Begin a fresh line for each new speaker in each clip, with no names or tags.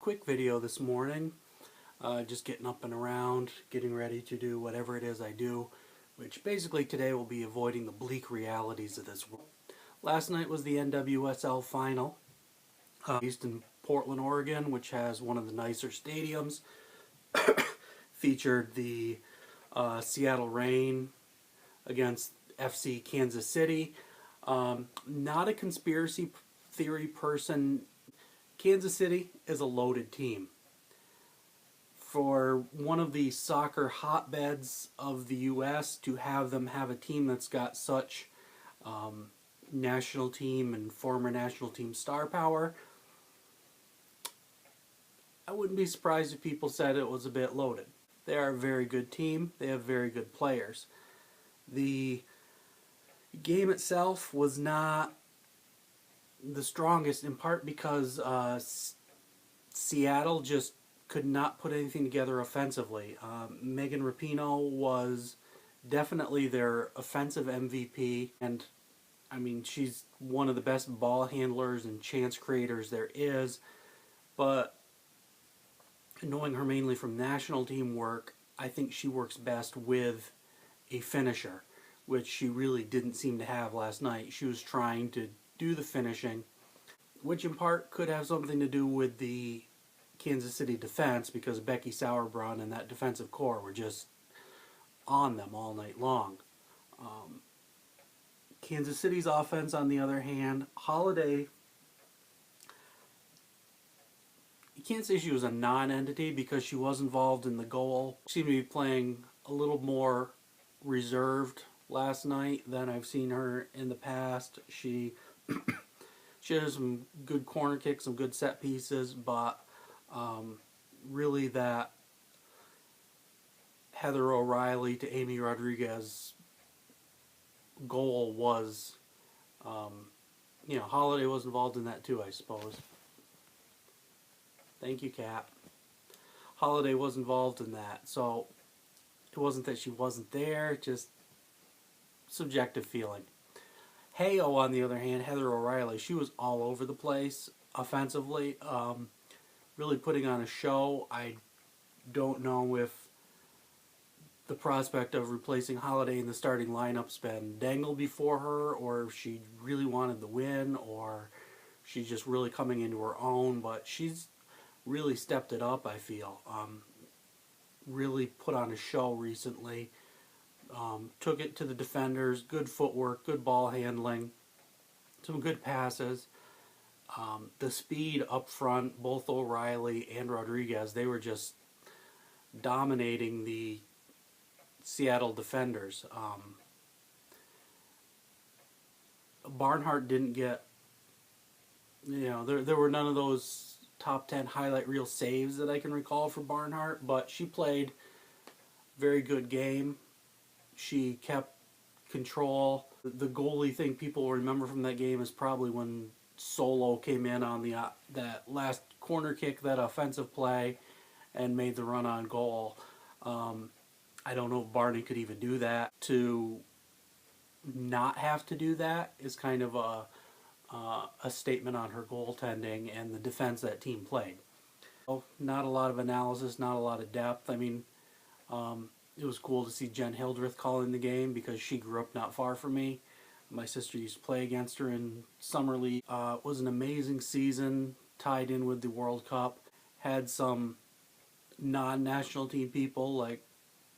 Quick video this morning, just getting up and around, getting ready to do whatever it is I do, which basically today will be avoiding the bleak realities of this world. Last night was the NWSL final, based in Portland, Oregon, which has one of the nicer stadiums. Featured the Seattle Reign against FC Kansas City. Not a conspiracy theory person. Kansas City is a loaded team. For one of the soccer hotbeds of the U.S., to have them have a team that's got such national team and former national team star power, I wouldn't be surprised if people said it was a bit loaded. They are a very good team. They have very good players. The game itself was not the strongest, in part because Seattle just could not put anything together offensively. Megan Rapinoe was definitely their offensive MVP, and I mean, she's one of the best ball handlers and chance creators there is, but knowing her mainly from national team work, I think she works best with a finisher, which she really didn't seem to have last night. She was trying to do the finishing, which in part could have something to do with the Kansas City defense, because Becky Sauerbrunn and that defensive core were just on them all night long. Kansas City's offense, on the other hand, Holiday, you can't say she was a non-entity because she was involved in the goal. She seemed to be playing a little more reserved last night than I've seen her in the past. She has some good corner kicks, some good set pieces, but really that Heather O'Reilly to Amy Rodriguez goal was, Holiday was involved in that too, I suppose. Thank you, Kat. Holiday was involved in that, so it wasn't that she wasn't there, just subjective feeling. Heyo, on the other hand, Heather O'Reilly, she was all over the place offensively, really putting on a show. I don't know if the prospect of replacing Holiday in the starting lineup's been dangled before her, or if she really wanted the win, or she's just really coming into her own, but she's really stepped it up, I feel. Really put on a show recently. Took it to the defenders, good footwork, good ball handling, some good passes. The speed up front, both O'Reilly and Rodriguez, they were just dominating the Seattle defenders. Barnhart didn't get, there were none of those top 10 highlight reel saves that I can recall for Barnhart, but she played very good game. She kept control. The goalie thing people remember from that game is probably when Solo came in on the that last corner kick, that offensive play, and made the run on goal. I don't know if Barney could even do that. To not have to do that is kind of a statement on her goaltending and the defense that team played. So not a lot of analysis, not a lot of depth. I mean, it was cool to see Jen Hildreth calling the game because she grew up not far from me. My sister used to play against her in Summer League. It was an amazing season, tied in with the World Cup. Had some non-national team people like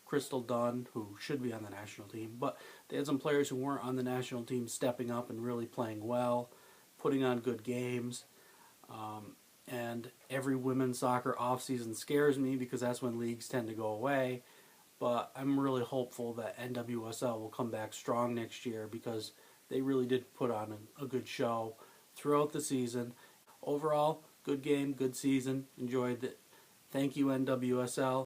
Crystal Dunn, who should be on the national team, but they had some players who weren't on the national team stepping up and really playing well, putting on good games. And every women's soccer offseason scares me because that's when leagues tend to go away. But I'm really hopeful that NWSL will come back strong next year because they really did put on a good show throughout the season. Overall, good game, good season. Enjoyed it. Thank you, NWSL.